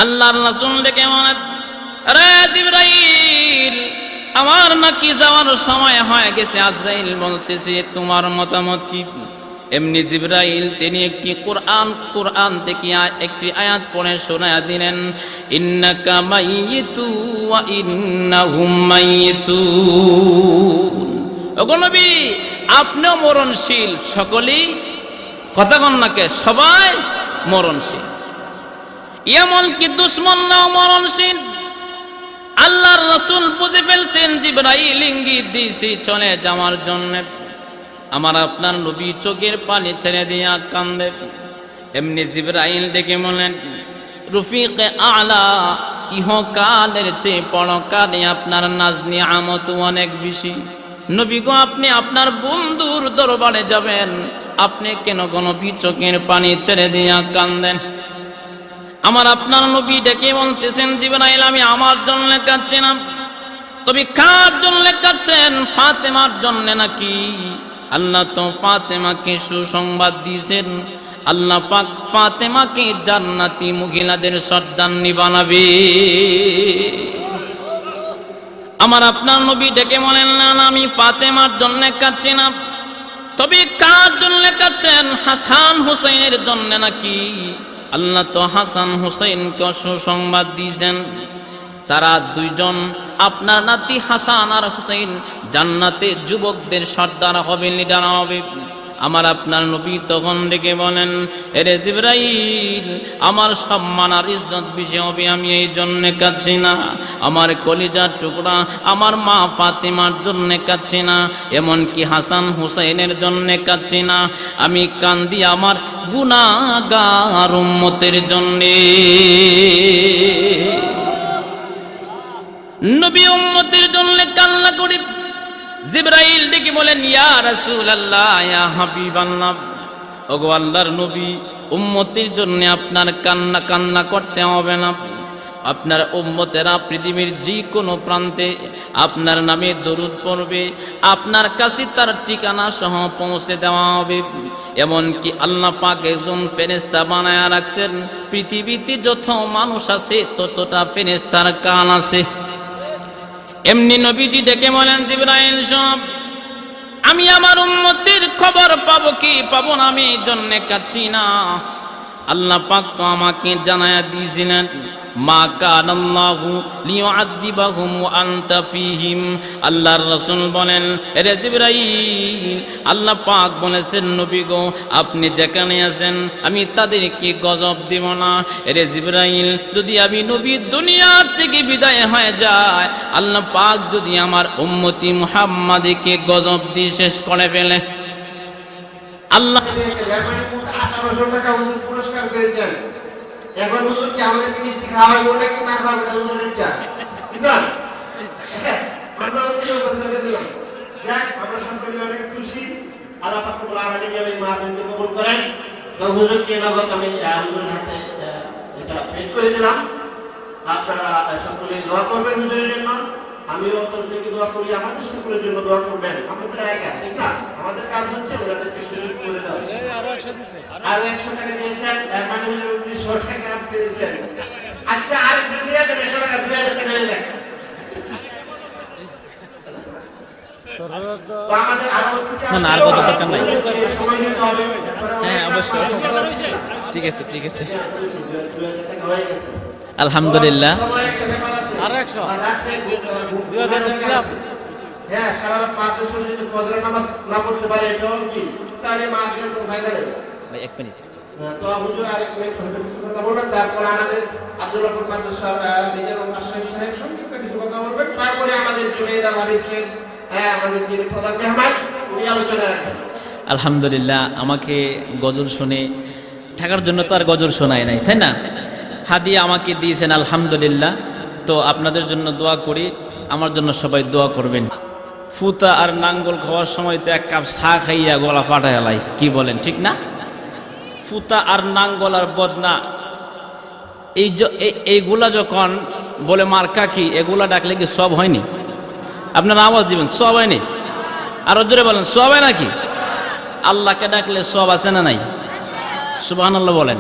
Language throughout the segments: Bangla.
আল্লাহর রাসূল ডেকে বলেন, আরে জিবরাইল, আমার নাকি যাওয়ার সময় হয়ে গেছে। আজরাইল বলতেছে, তোমার মতামত কি? এমনি জিবরাইল তিনি একটি কোরআন থেকে একটি আয়াত পড়ে শোনায়া দিলেন, ইন্নাকা মাইয়িতু ওয়া ইন্নাহুম মাইয়িতুন। ওগো নবী, আপনিও মরণশীল, সকলেই কথা কন্যাকে সবাই মরণশীল। এমন কি দুশ্মনরাও মরণশীল। আল্লাহর রাসূল বুঝে ফেলছেন জিবরাইল ইঙ্গিত দিয়েছে চলে যাওয়ার জন্য। আমার আপনার নবী চোখের পানি ছেড়ে দিয়া কান্দে। এমনি জিবরাইল ডেকে বলেন, রফিকে আলা, ইহকালের চেয়ে পরকালে আপনার নাজ নিয়ামত অনেক বেশি। নবী গো, আপনি আপনার বন্ধুর দরবারে যাবেন, আপনি কেন নবী চোখের পানি ছেড়ে দিয়া কান্দেন? আমার আপনার নবী ডেকে বলতেছেন, জিবরাইল আমি আমার জন্য কাঁদছি না, তবে কার জন্য কাঁদছেন? ফাতেমার জন্য নাকি? আল্লাহ তো ফাতেমাকে সুসংবাদ দিয়েছেন, আল্লাহ পাক ফাতেমাকে জান্নাতি মহিলাদের সর্দারনি বানাবে। আমার আপনার নবী ডেকে বলেন, না না, আমি ফাতেমার জন্য কাঁদছি না, তবে কার জন্য কাঁদছেন? হাসান হুসাইনের জন্য নাকি? আল্লাহ তো হাসান হুসাইনকে সুসংবাদ দিয়েছেন, তারা দুইজন, আপনার নাতি হাসান আর হুসাইন জান্নাতে যুবকদের সর্দার হবে, লিডার হবে। আমার আপনার নবী তখন ডেকে বলেন, এরে জিবরাইল, আমার সম্মান আর ইজ্জত বেশি হবে, আমি এই জন্য কাঁদছি না। আমার কলিজার টুকরা আমার মা ফাতেমার জন্য কাঁদছি না, এমনকি হাসান হুসাইনের জন্য কাঁদছি না, আমি কান্দি আমার গুনাহগার উম্মতের জন্যে। নবী উম্মতের জন্য কান্না করি। জিবরাইল ডেকে বলেন, ইয়া রাসূলুল্লাহ, ইয়া হাবিবাল্লাহ, ওগো আল্লাহর নবী, উম্মতের জন্য আপনার কান্না করতে হবে না। আপনার উম্মতেরা পৃথিবীর যে কোনো প্রান্তে আপনার নামে দরুদ পড়বে, আপনার কাছে তার ঠিকানা সহ পৌঁছে দেওয়া হবে। এমনকি আল্লাহ পাক একজন ফেরেশতা বানায়া রাখছেন, পৃথিবীতে যত মানুষ আছে ততটা ফেরেশতার কান আছে। এমনি নবীজি ডেকে বলেন, জিবরাইল সব, আমি আমার উম্মতের খবর পাবো কি পাবো না, আমি এই জন্য কাঁদছি না। আল্লাহ পাক তো আমাকে জানায়া দিয়েছিলেন, মা কানাল্লাহু লিয়ুআযিবাহুম ওয়া আনতা ফীহিম। আল্লাহর রাসূল বলেন, হে জিবরাইল, আল্লাহ পাক বলেছেন, নবী গো, আপনি যেখানে আছেন আমি তাদেরকে গজব দেব না। হে জিবরাইল, যদি আমি নবী দুনিয়া থেকে বিদায় হয়ে যায়, আল্লাহ পাক যদি আমার উম্মতি মুহাম্মাদকে গজব দিয়ে শেষ করে ফেলে। আল্লাহ 1800 টাকা পুরস্কার পেয়েছেন। এখন হুজুর কি আমাদেরকে মিষ্টি খাওয়াবো নাকি না খাওয়াবো, এটা হুজুরের ইচ্ছা, ঠিক না? আমরা হুজুরের উপস্থিতি দিলাম। যাক, আমরা সকলে অনেক খুশি। আল্লাহ পাক রব্বুল আলামিন এই মাহফিলকে কবুল করেন। তো হুজুরকে নগদ আমি হুজুরের হাতে এটা পেড করে দিলাম। আপনারা সকলে দোয়া করবেন হুজুরের জন্য। আমি অন্তর থেকে দোয়া করি, আমাদের সকলের জন্য দোয়া করবেন। আমাদের একা, ঠিক না? আমাদের কাজ হচ্ছে ওনাদেরকে সুযোগ করে দেওয়া। আরো 100 টাকা দিয়েছেন, মানে হুজুর 1900 টাকা পেয়েছেন। আচ্ছা, আরেকজন দিয়ে দেন 100 টাকা, 2000 টাকা হয়ে যাক। তো আমাদের আরো না, আর কত টাকা নাই, সময় দিতে হবে। হ্যাঁ অবশ্যই, ঠিক আছে ঠিক আছে, 2000 টাকা হয়ে গেছে আলহামদুলিল্লাহ। আরো 100 2000 দিলাম। হ্যাঁ, সারা রাত মাদ্রাসা যদি ফজরের নামাজ না পড়তে পারে, এটাও কি তাহলে মাদ্রাসার কোনো ফায়দা নেই ভাই। 1 মিনিট তো হুজুর আরেক মিনিট হয়তো কিছু কথা বলবেন, তারপর আমাদের আব্দুল রহমান মাদ্রাসার নিজের আশরাফি সাহেব সংক্ষিপ্ত কিছু কথা বলবেন, তারপরে আমাদের জুনাইদ আল হাবিব শেখ, আমাদের যিনি প্রধান মেহমান, উনি আলোচনা রাখবেন। আলহামদুলিল্লাহ, আমাকে গজল শুনে থাকার জন্য তো আর গজল শোনায় নাই, তাই না? হাদিয়া আমাকে দিয়েছেন, আলহামদুলিল্লাহ। তো আপনাদের জন্য দোয়া করি, আমার জন্য সবাই দোয়া করবেন। ফুতা আর নাঙ্গল খাওয়ার সময় তো 1 কাপ চা খাইয়া গলা ফাটায় লাই, কি বলেন, ঠিক না? ফুতা আর নাঙ্গল আর বদনা এইগুলা যখন বলে মার্কা কি, এগুলা ডাকলে কি সব হয়নি? আপনারা আওয়াজ দিবেন, সব হয়নি? আরো জোরে বলেন, সব হয় নাকি? আল্লাহকে ডাকলে সব আছে না নাই? সুবহানাল্লাহ বলেন।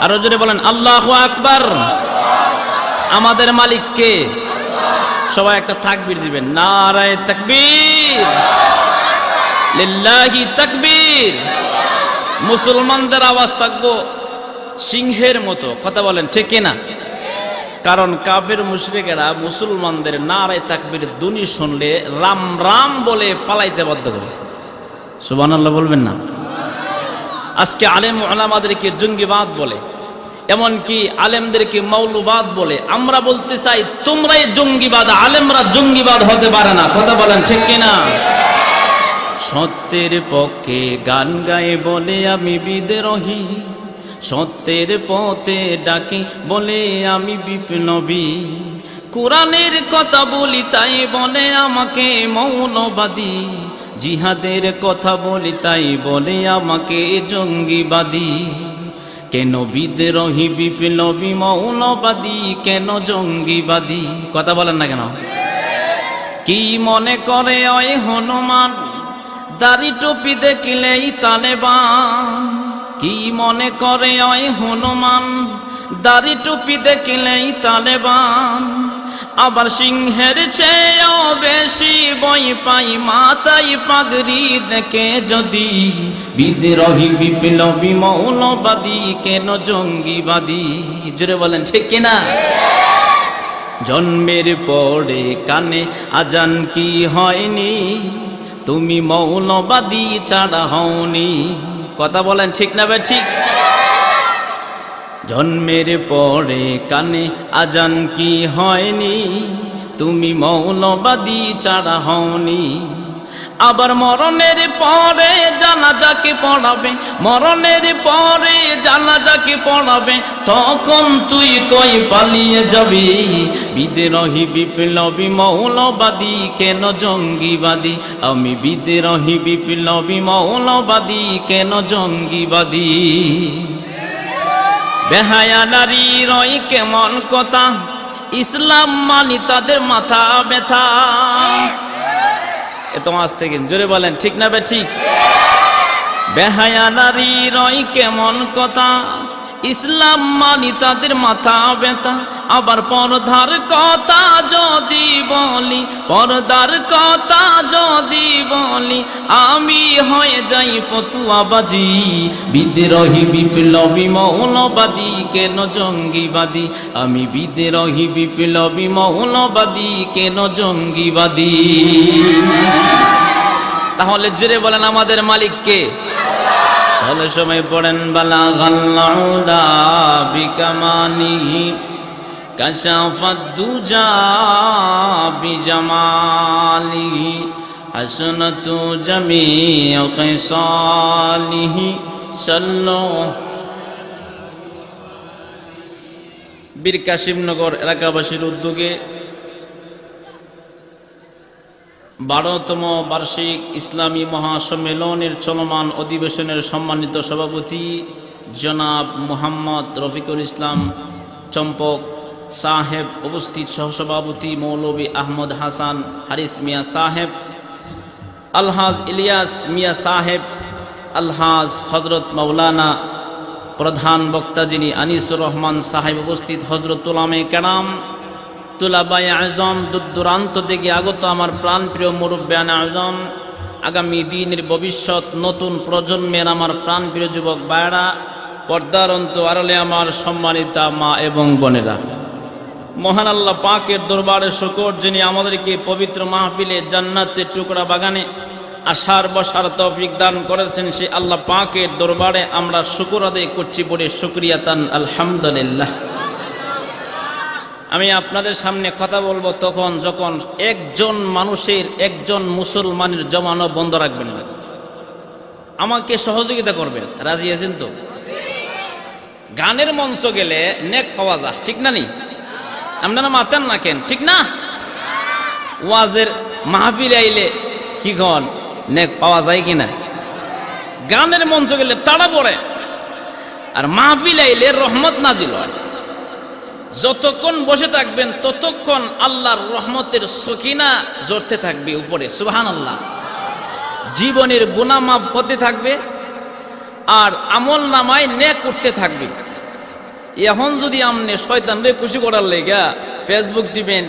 আরো জোরে বলেন আল্লাহু আকবার। আমাদের মালিক কে? সবাই একটা তাকবীর দিবেন, নারায়ে তাকবীর, লিল্লাহি তাকবীর। মুসলমানদের আওয়াজ থাকবো সিংহের মতো, কথা বলেন ঠিক কিনা? কারণ কাফের মুশরিকেরা মুসলমানদের নারায়ে তাকবীর ধ্বনি শুনলে রাম রাম বলে পালাইতে বাধ্য করে। সুবহানাল্লাহ বলবেন না? আজকে আলেম ওলামাদেরকে জঙ্গিবাদ বলে, এমনকি আলেমদেরকে মৌলবাদ বলে। আমরা বলতে চাই তোমরাই জঙ্গিবাদ, আলেমরা জঙ্গিবাদ হতে পারে না, কথা বলেন ঠিক কিনা? সত্যের পক্ষে গান গায়ে বলে আমি বিদ্রোহী, সত্যের পথে ডাকে বলে আমি বিপ্লবী, কোরআনের কথা বলি তাই বলে আমাকে মৌলবাদী, জিহাদের কথা বলি তাই বলে আমাকে জঙ্গিবাদী। কেন বিদ্রোহী বিপ্লবী মৌলবাদী, কেন জঙ্গিবাদী? কথা বলেন না কেন? কি মনে করে ওই হনুমান, দাড়ি টুপি দেখলেই তালেবান? কি মনে করে ওই হনুমান, দাড়ি টুপি দেখলেই তালেবান? আবার সিংহের চেয়েও বেশি ভয় পাই মাথায় পাগড়ি দেখে যদি, বিদ্রোহী বিপ্লবী মৌলবাদী, কেন জঙ্গিবাদী? জোরে বলেন ঠিক কিনা? জন্মের পরে কানে আজান কি হয়নি, তুমি মৌলবাদী ছাড়া হওনি, কথা বলেন ঠিক না বে ঠিক? জন্মের পরে কানে আজান কি হয়নি, তুমি মৌলবাদী ছাড়া হওনি। আবার মরণের পরে জানাজাকে পড়াবে, মরণের পরে জানাজাকে পড়াবে, তখন তুই কই পালিয়ে যাবি? বিদ্রোহী বিপ্লবী মৌলবাদী, কেন জঙ্গিবাদী? আমি বিদ্রোহী বিপ্লবী মৌলবাদী, কেন জঙ্গিবাদী? বেহায়া নারীর ওই কেমন কথা, ইসলাম মানি তাদের মাথা ব্যথা। এত মাস থেকে জোরে বলেন ঠিক না বে ঠিক? বেহায়া নারীর ওই কেমন কথা, ইসলাম মানি তাদের মাথা ব্যথা। আবার পর্দার কথা যদি বলি, পর্দার কথা যদি বলি, আমি হয়ে যাই ফতুয়াবাজি। বিদ্রোহী বিপ্লবী মৌলবাদী, কেন জঙ্গিবাদী? আমি বিদ্রোহী বিপ্লবী মৌলবাদী, কেন জঙ্গিবাদী? তাহলে জোরে বলেন আমাদের মালিক কে? তাহলে সময় পড়েন বালাগাল্লাউদা বিকামানিহি, কাশাফাদ দুজা বিজামালিহি, হাসনাতু জামিউ খিসালিহি, সাল্লু। বীর কাশিমনগর এলাকাবাসীর উদ্যোগে 12তম বার্ষিক ইসলামী মহাসম্মেলনের চলমান অধিবেশনের সম্মানিত সভাপতি জনাব মুহাম্মদ রফিকুল ইসলাম চম্পক সাহেব, উপস্থিত সহসভাপতি মৌলভী আহমদ হাসান হারিস মিয়া সাহেব, আলহাজ ইলিয়াস মিয়া সাহেব, আলহাজ হজরত মৌলানা প্রধান বক্তা যিনি আনিসুর রহমান সাহেব, উপস্থিত হজরত উলামায়ে কেরাম, তুলাবায়ে আজম, দূরান্ত থেকে আগত আমার প্রাণপ্রিয় মুরব্বিয়ানে আজম, আগামী দিনের ভবিষ্যৎ নতুন প্রজন্মের আমার প্রাণপ্রিয় যুবক ভাইয়েরা, পর্দার আড়ালে আমার সম্মানিতা মা এবং বোনেরা, মহান আল্লাহ পাকের দরবারে শুকর যিনি আমাদেরকে পবিত্র মাহফিলে জান্নাতের টুকরা বাগানে আসার বসার তৌফিক দান করেছেন, সে আল্লাহ পাকের দরবারে আমরা শুকর আদায় করছি বলে শুকরিয়াতান আলহামদুলিল্লাহ। আমি আপনাদের সামনে কথা বলবো তখন যখন একজন মানুষের, একজন মুসলমানের জমানো বন্ধ রাখবেন না, আমাকে সহযোগিতা করবেন। রাজি আছেন তো? গানের মঞ্চ গেলে নেক পাওয়া যায়, ঠিক না? নি আপনারা মাতেন না কেন? ঠিক না? ওয়াজের মাহফিল আইলে কি কন নেক পাওয়া যায় কিনা? গানের মঞ্চ গেলে তাড়া পড়ে, আর মাহফিল আইলে রহমত নাজিল হয়। যতক্ষণ বসে থাকবেন ততক্ষণ আল্লাহর রহমতের সকিনা ঝরতে থাকবে উপরে, সুবহানাল্লাহ। জীবনের গুনাহ মাফ হতে থাকবে আর আমল নামায় নেক করতে থাকবে। এখন যদি আপনি শয়তানরে খুশি করার লেগা ফেসবুক টিপেন,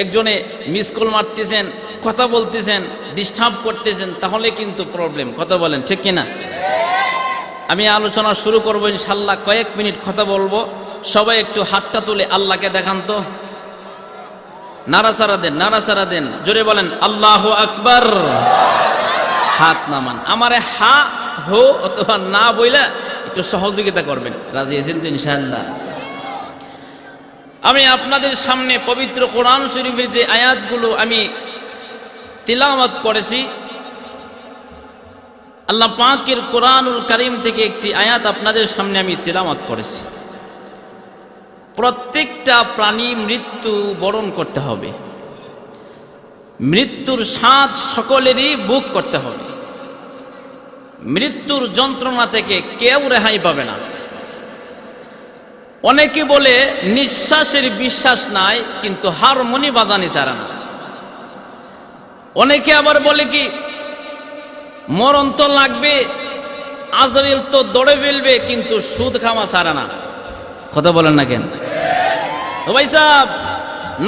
একজনে মিস কল মারতেছেন, কথা বলতেছেন, ডিস্টার্ব করতেছেন, তাহলে কিন্তু প্রবলেম। কথা বলেন ঠিক কিনা? আমি আলোচনা শুরু করবো ইনশাল্লাহ, কয়েক মিনিট কথা বলবো। সবাই একটু হাতটা তুলে আল্লাহকে দেখান তো, নাড়াচাড়া দেন, নাড়াচাড়া দেন, জোরে বলেন আল্লাহু আকবার। হাত নামান, আমারে হা হো অথবা না বইলা একটু সহযোগিতা করবেন। রাজি আছেন তো ইনশাআল্লাহ? আমি আপনাদের সামনে পবিত্র কোরআন শরীফের যে আয়াতগুলো আমি তিলাওয়াত করেছি, আল্লাহ পাকের কোরআনুল কারীম থেকে একটি আয়াত আপনাদের সামনে আমি তিলাওয়াত করেছি। প্রত্যেকটা প্রাণী মৃত্যু বরণ করতে হবে, মৃত্যুর স্বাদ সকলেরই ভোগ করতে হবে। মৃত্যুর যন্ত্রণা থেকে কেউ রেহাই পাবে না। অনেকে বলে নিঃশ্বাসের বিশ্বাস নাই, কিন্তু হারমোনি বাজানি ছাড়া না। অনেকে আবার বলে কি মরণ তো লাগবে, আজরাইল তো দৌড়ে ফেলবে, কিন্তু সুদ খাওয়া ছাড়া না। কথা বলেন না কেন? ও ভাই সাহেব,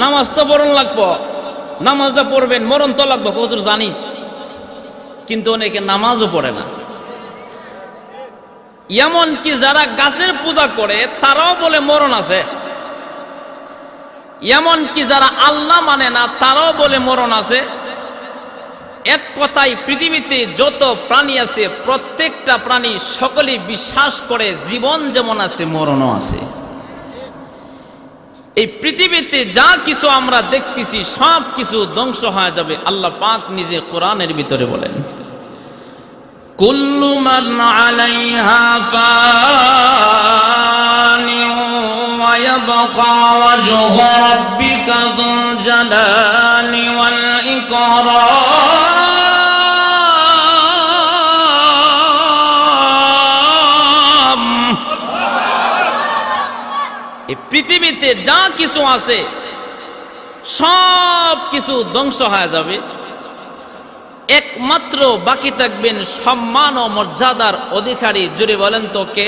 নামাজ তো পড়ন লাগবো, নামাজটা পড়বেন, মরণ তো লাগবো, হুজুর জানি, কিন্তু অনেকে নামাজও পড়ে না। এমনকি যারা গাছের পূজা করে তারাও বলে মরণ আছে, এমনকি যারা আল্লাহ মানে না তারাও বলে মরণ আছে। এক কথায় পৃথিবীতে যত প্রাণী আছে প্রত্যেকটা প্রাণী সকলেই বিশ্বাস করে জীবন যেমন আছে মরণও আছে। এই পৃথিবীতে যা কিছু আমরা দেখতেছি সব কিছু ধ্বংস হয়ে যাবে। আল্লাহ পাক নিজে কোরআনের ভিতরে বলেন, কুল্লু মান আলাইহা ফানি ওয়া ইয়াবকা ওয়াজহু রাব্বিকা যুল জালালি ওয়াল ইকরাম। এই পৃথিবীতে যা কিছু আছে সব কিছু ধ্বংস হয়ে যাবে, একমাত্র বাকি থাকবেন সম্মান ও মর্যাদার অধিকারী। জোরে বলেন তো কে?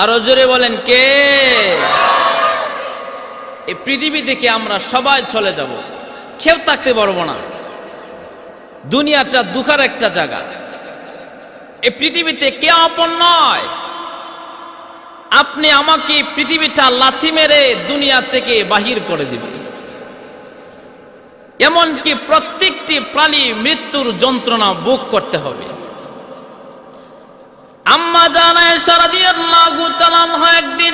আরো জোরে বলেন কে? এই পৃথিবী থেকে আমরা সবাই চলে যাব, কেউ থাকতে পারবো না। দুনিয়াটা দুঃখের একটা জায়গা। এই পৃথিবীতে কেউ আপন নয়। আপনি আমাকে পৃথিবীটা লাথি মেরে দুনিয়া থেকে বাহির করে দিবে। এমনকি প্রত্যেকটি প্রাণী মৃত্যুর যন্ত্রণা ভোগ করতে হবে। আম্মা জান আয়েশা রাদিয়াল্লাহু তাআলা আনহা একদিন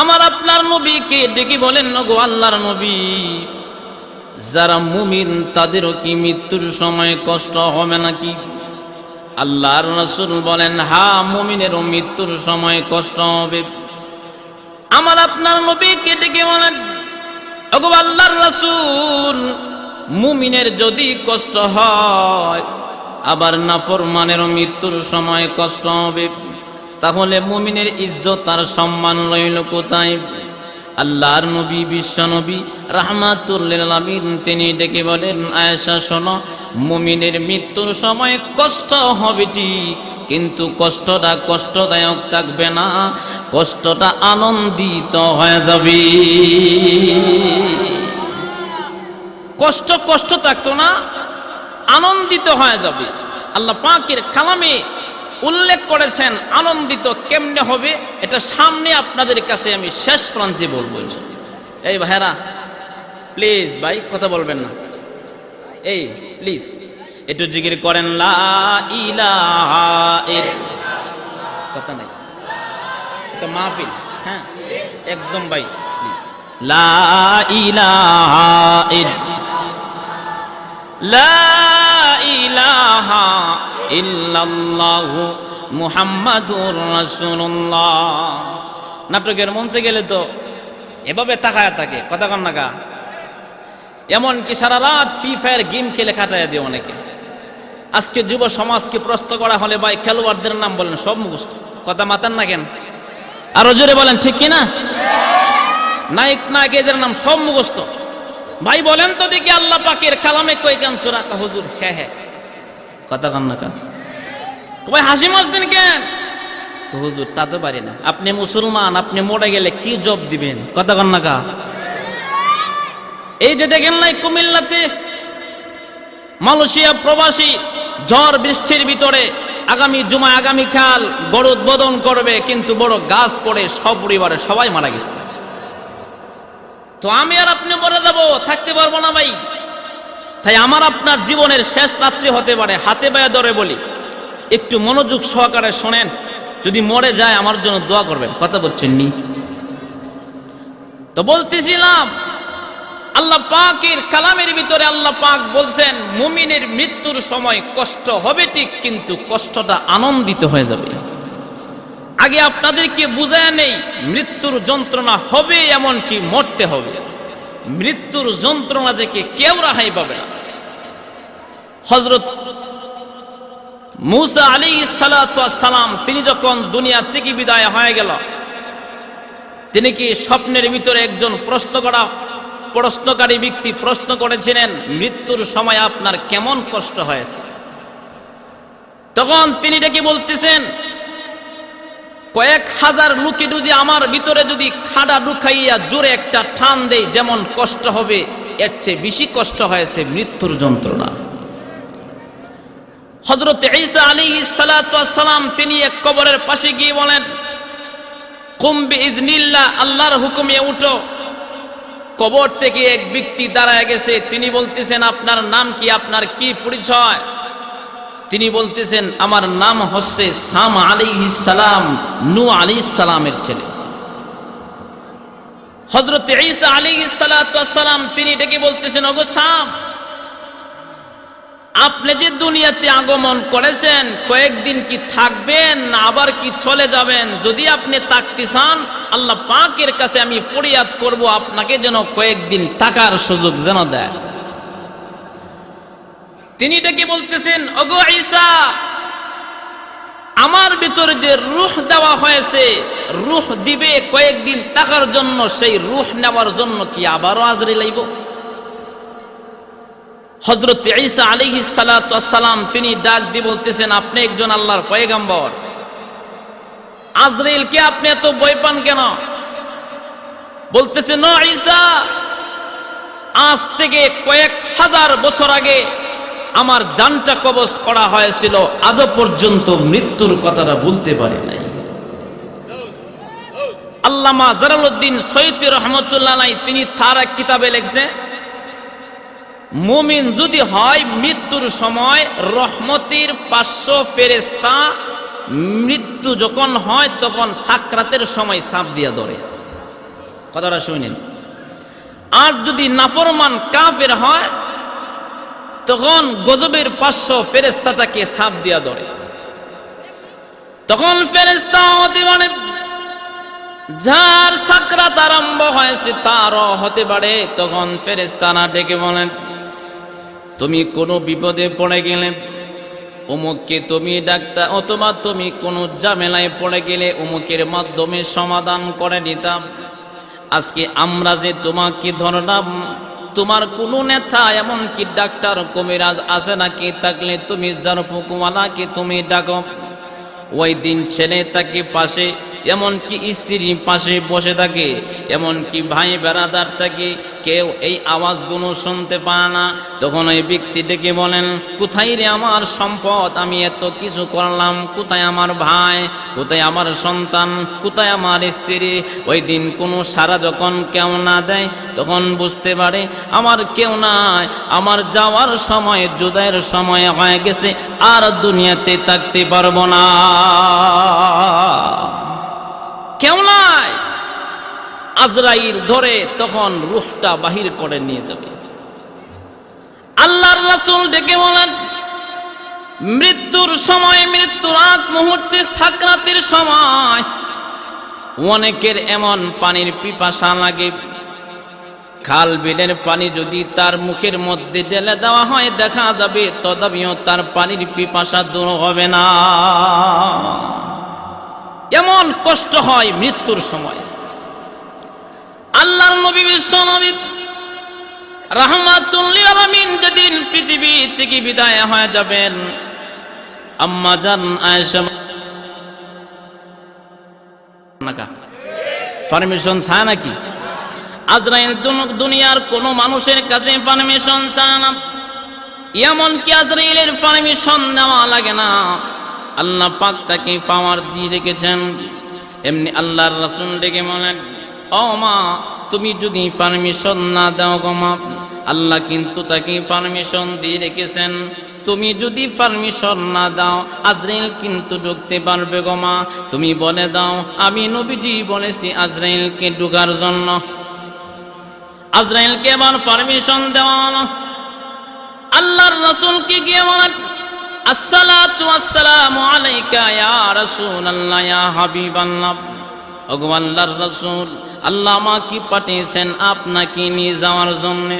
আমার আপনার নবীকে ডেকে বলেন, ওগো আল্লাহর নবী, যারা মুমিন তাদেরও কি মৃত্যুর সময় কষ্ট হবে নাকি? আল্লাহর রাসূল বলেন, হ্যাঁ, মুমিনেরও মৃত্যুর সময় কষ্ট হবে। আমার আপনার নবীকে ডেকে বলেন, ওগো আল্লাহর রাসূল, মুমিনের যদি কষ্ট হয় আবার নাফরমানেরও মৃত্যুর সময় কষ্ট হবে, তাহলে মুমিনের ইজ্জত আর সম্মান রইল কোথায়? আল্লাহর নবী বিশ্ব নবী রাহমাতুল লিল আলামিন তিনি ডেকে বলেন, আয়েশা শোনো, মুমিনের মৃত্যুর সময় কষ্ট হবে ঠিক, কিন্তু কষ্টটা কষ্টদায়ক থাকবে না, কষ্টটা আনন্দিত হয়ে যাবে। কষ্ট কষ্ট থাকতো না, আনন্দিত হয়ে যাবে। আল্লাহ পাকের কালামে উল্লেখ করেছেন আনন্দিত কেমনে হবে, এটা সামনে আপনাদের কাছে আমি শেষ প্রান্তে বলবো। এই ভাইরা প্লিজ, ভাই কথা বলবেন না, এই প্লিজ একটু জিকির করেন, লা ইলাহা ইল্লাল্লাহ। কথা নাই, এটা মাহফিল, হ্যাঁ একদম ভাই প্লিজ, লা ইলাহা লা ইলাহা ইল্লাল্লাহু মুহাম্মাদুর রাসূলুল্লাহ। নাটকের মঞ্চে গেলে তো এভাবে তাকায় থাকে, কথা কন না কা। এমনকি সারা রাত ফ্রি ফায়ার গেম খেলে কাটায় দিয়ে অনেকে। আজকে যুব সমাজকে প্রশ্ন করা হলে ভাই খেলোয়াড়দের নাম বলেন, সব মুখস্থ, কথা মাতান না কেন? আরো জোরে বলেন ঠিক কিনা? নায়ক নায়িকাদের নাম সব মুখস্থ। ভাই বলেন তো দেখি আল্লাহ পাকের কালামে কই গান সূরা? হুজুর হ্যাঁ হ্যাঁ, কথা কন না কেন? ভাই হাসি মারছেন কেন? তো হুজুর তা তো পারি না। আপনি মুসলমান, আপনি মরে গেলে কি জব দিবেন? কথা কন না কা? এই যে দেখেন নাই কুমিল্লাতে মালয়েশিয়া প্রবাসী ঝড় বৃষ্টির ভিতরে আগামীকাল গড় উদ্বোধন করবে, কিন্তু বড় গাছ পড়ে সব পরিবারে সবাই মারা গেছে। তো আমি আর আপনি মরে যাব, থাকতে পারবো না ভাই। তাই আমার আপনার জীবনের শেষ রাত্রি হতে পারে, হাতে পায়ে ধরে বলি একটু মনোযোগ সহকারে শোনেন। যদি মরে যায় আমার জন্য দোয়া করবেন। কথা বলছেন নি? তো বলতেছিলাম আল্লাহ পাকের কালামের ভিতরে আল্লাহ পাক বলছেন মুমিনের মৃত্যুর সময় কষ্ট হবে ঠিক, কিন্তু কষ্টটা আনন্দিত হয়ে যাবে। আগে আপনাদেরকে বুঝায় নেই, মৃত্যুর যন্ত্রণা হবে, এমনকি মরতে হবে। মৃত্যুর যন্ত্রণা থেকে কেউ রেহাই পাবে না। হযরত মূসা আলাইহিস সালাতু ওয়াস সালাম তিনি যখন দুনিয়া থেকে বিদায় হয়ে গেল, তিনি কি স্বপ্নের ভিতরে একজন প্রশ্নকারী ব্যক্তি প্রশ্ন করেছিলেন, মৃত্যুর সময় আপনার কেমন কষ্ট হয়েছে? তখন তিনি ডেকে বলতেছেন, কয়েক হাজার লোকে যদি আমার ভিতরে যদি খাড়া ঢুকাইয়া জোরে একটা টান দেয় যেমন কষ্ট হবে, এর চেয়ে বেশি কষ্ট হয়েছে মৃত্যুর যন্ত্রণা। হযরত ঈসা আলাইহিস সালাতু ওয়াস সালাম তিনি এক কবরের পাশে গিয়ে বলেন, কুম বিইজনিল্লাহ, আল্লাহর হুকুমে উঠো। কবর থেকে এক ব্যক্তি দাঁড়ায় গেছে, তিনি বলতেছেন, আপনার নাম কি? আপনার কি পরিচয়? তিনি বলতেছেন, আমার নাম হচ্ছে সাম আলাইহিস সালাম, নূহ আলাইহিস সালামের ছেলে। হযরত ঈসা আলাইহিস সালাতু ওয়াস সালাম তিনি ডেকে বলতেছেন, ওগো সাম, আপনি যে দুনিয়াতে আগমন করেছেন কয়েকদিন কি থাকবেন না আবার কি চলে যাবেন? যদি আপনি থাকতে চান আল্লাহ পাকের কাছে আমি ফরিয়াদ করব আপনাকে যেন কয়েকদিন থাকার সুযোগ যেন দেয়। তিনি ডেকে বলতেছেন, ওগো ঈসা, আমার ভিতরে যে রূহ দেওয়া হয়েছে, রূহ দিবে কয়েকদিন থাকার জন্য, সেই রূহ নেওয়ার জন্য কি আবারও আজরাইল আইব? হযরত ঈসা আলাইহিস সালাতু ওয়াস সালাম তিনি ডাক দিয়ে বলতেছেন, আপনি একজন আল্লাহর পয়গম্বর, আজরাইলকে আপনি এত ভয় পান কেন? বলতেছেন, না ঈসা, আজ থেকে কয়েক হাজার বছর আগে আমার জানটা কবজ করা হয়েছিল, আজও পর্যন্ত মৃত্যুর কথাটা বলতে পারি নাই। আল্লামা জালালউদ্দিন সৈয়দী রহমাতুল্লাহ আলাইহি তিনি তার এক কিতাবে লিখছে, মুমিন যদি হয় মৃত্যুর সময় রহমতের 500 ফেরেশতা মৃত্যু যখন হয় তখন সাকরাতের সময় সাপ দিয়া ধরে। কথাটা শুনেন। আর যদি নাফরমান কাফের হয় তখন গজবের 500 ফেরেশতা তাকে সাপ দিয়া ধরে। তখন ফেরেশতা হতে পারে যার সাকরাত আরম্ভ হয়েছে তারও হতে পারে। তখন ফেরেশতারা ডেকে বলেন, তুমি কোনো বিপদে পড়ে গেলে অমুককে তুমি ডাক্তার, অথবা তুমি কোনো ঝামেলায় পড়ে গেলে অমুকের মাধ্যমে সমাধান করে দিতাম। আজকে আমরা যে তোমাকে ধরলাম, তোমার কোনো নেতা এমনকি ডাক্তার কবিরাজ আছে নাকি? থাকলে তুমি যার ফুকুওয়ালাকে তুমি ডাকো। ওই দিন ছেলে তাকে পাশে, এমনকি স্ত্রী পাশে বসে থাকে, এমনকি ভাই বেড়াদার থাকে, কেউ এই আওয়াজগুলো শুনতে পায় না। তখন ওই ব্যক্তি ডেকে বলেন, কোথায় রে আমার সম্পদ? আমি এত কিছু করলাম, কোথায় আমার ভাই, কোথায় আমার সন্তান, কোথায় আমার স্ত্রী? ওই দিন কোনো সারা যখন কেউ না দেয় তখন বুঝতে পারে আমার কেউ নাই, আমার যাওয়ার সময়, জুদাইয়ের সময় হয়ে গেছে, আর দুনিয়াতে থাকতে পারবো না, কেউ নাই। আজরাইল ধরে তখন রূহটা বাহির করে নিয়ে যাবে। আল্লাহর রাসূল ডেকে বলেন, মৃত্যুর সময়, মৃত্যুর আগ মুহূর্তে, সাকরাতের সময় অনেকের এমন পানির পিপাসা লাগে, খাল বিলের পানি যদি তার মুখের মধ্যে ঢেলে দেওয়া হয় দেখা যাবে তথাপিও তার পানির পিপাসা দূর হবে না। এমন কষ্ট হয় মৃত্যুর সময়। আল্লাহর নবী বিশ্বনবী রাহমাতুল লিল আলামিন যেদিন পৃথিবী থেকে বিদায় হয়ে যাবেন, আম্মা জান আয়েশা নাকা? পারমিশন চায় নাকি? আজরাইল দুনিয়ার কোন মানুষের কাছে পারমিশন চায় না, এমনকি আজরাইলের পারমিশন নেওয়া লাগে না, আল্লাহ পাক তাকে পাওয়ার দিয়ে রেখেছেন। এমনি আল্লাহর রাসূল ডেকে বলেন, ও মা, তুমি যদি পারমিশন না দাও গো মা, আল্লাহ কিন্তু তাকে পারমিশন দিয়ে রেখেছেন। তুমি যদি পারমিশন না দাও আজরাইল কিন্তু ঢুকতে পারবে গো মা। তুমি বলে দাও আমি নবীজি বলেছি আজরাইলকে ঢোকার জন্য। আজরাইলকে এবার পারমিশন দেওয়া হলো। আল্লাহর রাসূলকে গিয়ে বলেন, আসসালাতু ওয়াসসালামু আলাইকা ইয়া রাসূলুল্লাহ ইয়া হাবিবাল্লাহ। ওগো আল্লাহর রাসূল, আল্লাহ আমাকে পাঠিয়েছেন আপনাকে নিয়ে যাওয়ার জন্য।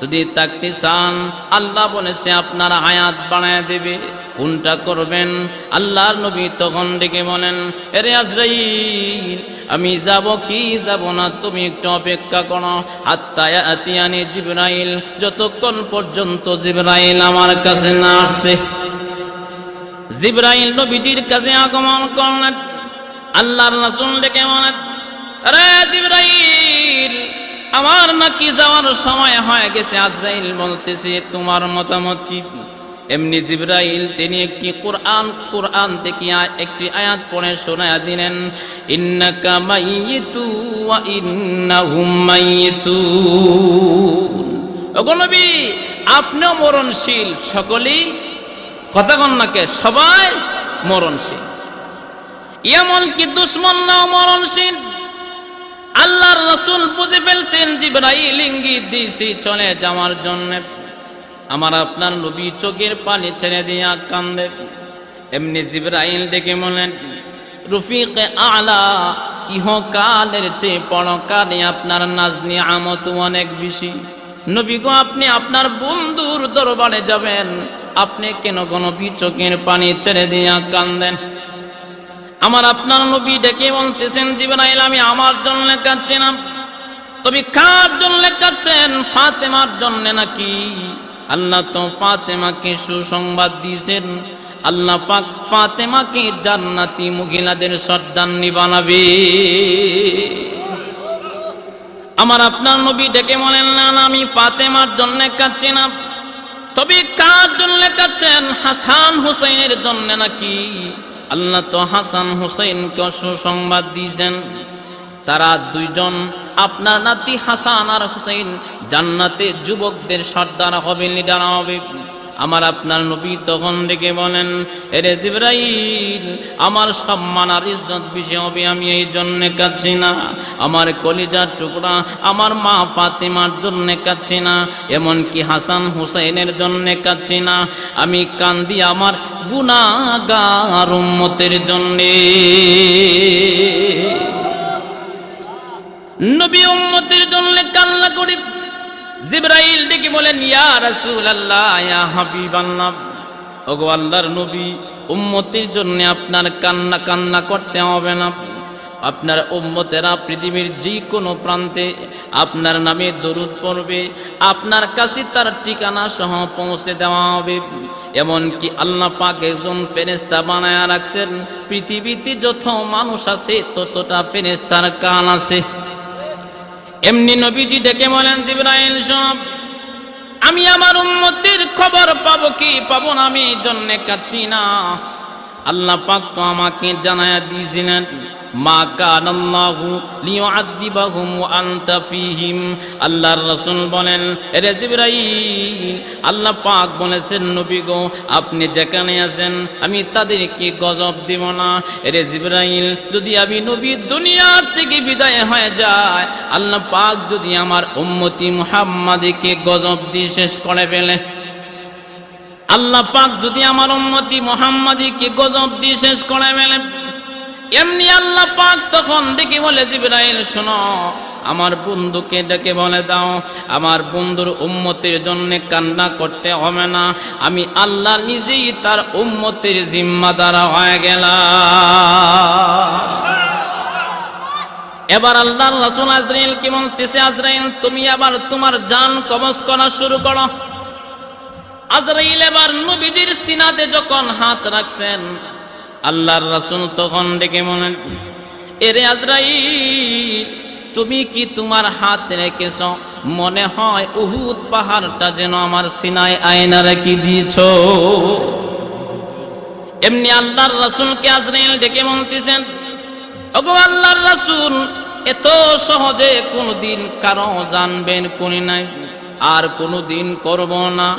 যদি থাকতে চান আল্লাহ বলেছে আপনার হায়াত বাড়ায় দেবে, কোনটা করবেন? আল্লাহর নবী তখন ডেকে বলেন, এরে আজরাইল, আমি যাব কি যাব না তুমি একটু অপেক্ষা করো, হাত্তা ইয়াতিয়ানি জিবরাইল, যতক্ষণ পর্যন্ত জিবরাইল আমার কাছে না আসছে। জিবরাইল নবীজির কাছে আগমন করলেন। আল্লাহর রাসূল ডেকে বলেন, আরে জিবরাইল, আমার নাকি যাওয়ার সময় হয়ে গেছে। আজরাইল বলতেছে, তোমার মতামত কি? এমনি জিবরাইল তিনি একটি কোরআন থেকে একটি আয়াত পড়ে শোনায়া দিলেন, ইন্নাকা মাইয়িতু ওয়া ইন্নাহুম মাইয়িতুন। ওগো নবী, আপনিও মরণশীল, সকলেই কথা কন্যাকে সবাই মরণশীল, এমনকি দুশমনরাও মরণশীল। আল্লাহর রাসূল বুঝে ফেলছেন জিবরাইল ইঙ্গিত দিয়েছে চলে যাওয়ার জন্য। আমার আপনার নবী চোখের পানি ছেড়ে দিয়া কান্দে। এমনি জিবরাইল ডেকে বলেন, রফিকে আলা, ইহকালের চেয়ে পরকালে আপনার নাজ নিয়ামত অনেক বেশি। নবী গো, আপনি আপনার বন্ধুর দরবারে যাবেন, আপনি কেন নবী চোখের পানি ছেড়ে দিয়া কান্দেন? আমার আপনার নবী ডেকে বলতেছেন, জিবরাইল, আমি আমার জন্য কাঁদছি না, তবে কার জন্য কাঁদছেন? ফাতেমার জন্য নাকি? আল্লাহ তো ফাতেমাকে সুসংবাদ দিয়েছেন, আল্লাহ পাক ফাতেমাকে জান্নাতি মহিলাদের সর্দারনি বানাবে। আমার আপনার নবী ডেকে বলেন, না না, আমি ফাতেমার জন্য কাঁদছি না, তবে কার জন্য কাঁদছেন? হাসান হুসাইনের জন্য নাকি? আল্লাহ তো হাসান হুসাইনকে সুসংবাদ দিয়েছেন, তারা দুইজন, আপনার নাতি হাসান আর হুসাইন জান্নাতে যুবকদের সর্দার হবে, লিডার হবে। আমার আপনার নবী তখন ডেকে বলেন, এরে জিবরাইল, আমার সম্মান আর ইজ্জত বেশি হবে, আমি এই জন্য কাঁদছি না। আমার কলিজার টুকরা আমার মা ফাতেমার জন্য কাঁদছি না, এমনকি হাসান হুসাইনের জন্য কাঁদছি না, আমি কান্দি আমার গুনাহগার উম্মতের জন্য। নবী উম্মতের জন্য কান্না করি। জিবরাইল ডেকে বলেন, ইয়া রাসূলুল্লাহ ইয়া হাবিবাল্লাহ, ওগো আল্লাহর নবী, উম্মতের জন্য আপনার কান্না করতে হবে না। আপনার উম্মতেরা পৃথিবীর যে কোনো প্রান্তে আপনার নামে দরুদ পড়বে, আপনার কাছে তার ঠিকানা সহ পৌঁছে দেওয়া হবে। এমনকি আল্লাহ পাক একজন ফেরেশতা বানায়া রাখছেন, পৃথিবীতে যত মানুষ আছে ততটা ফেরেশতার কান আছে। এমনি নবীজি ডেকে বলেন, জিবরাইল সব, আমি আমার উম্মতের খবর পাবো কি পাবো না, আমি এই জন্য কাঁদছি না। আল্লাহ পাক তো আমাকে জানায়া দিয়েছিলেন, মা কানাল্লাহু লিয়ুআযিবাহুম ওয়া আনতা ফীহিম। আল্লাহর রাসূল বলেন, রে জিবরাইল, আল্লাহ পাক বলেছেন, নবী গো, আপনি যেখানে আছেন আমি তাদেরকে গজব দেব না। রে জিবরাইল, যদি আমি নবী দুনিয়া থেকে বিদায় হয়ে যায়, আল্লাহ পাক যদি আমার উম্মতি মুহাম্মাদকে গজব দিয়ে শেষ করে ফেলে, আল্লাহ পাক যদি আমার উম্মতি মুহাম্মাদকে গজব দিয়ে শেষ করে ফেলে, এমনি আল্লাহ পাক তখন ডেকে বলে, জিবরাইল শোনো, আমার বন্ধুকে ডেকে বলে দাও, আমার বন্ধুর উম্মতের জন্য কান্না করতে হবে না, আমি আল্লাহ নিজেই তার উম্মতের জিম্মাদার হয়ে গেলাম। এবার আল্লাহর রাসূল আজরাইলকে বলতেছে, আজরাইল, তুমি আবার তোমার জান কবজ করা শুরু করো। আজরাইল এবার নবীজির সিনাতে যখন হাত রাখছেন, আল্লাহর রাসূল তখন ডেকে বলেন, এরে আজরাইল, তুমি কি তোমার হাত রেখেছ? মনে হয় উহুদ পাহাড়টা যেন আমার সিনায় আয়না রেখে দিয়েছো। এমনি আল্লাহর রাসূলকে আজরাইল ডেকে বলতেছেন, ওগো আল্লাহর রাসূল, এত সহজে কোনদিন কারো জানবেন কোনি নাই, আর কোনদিন করব না।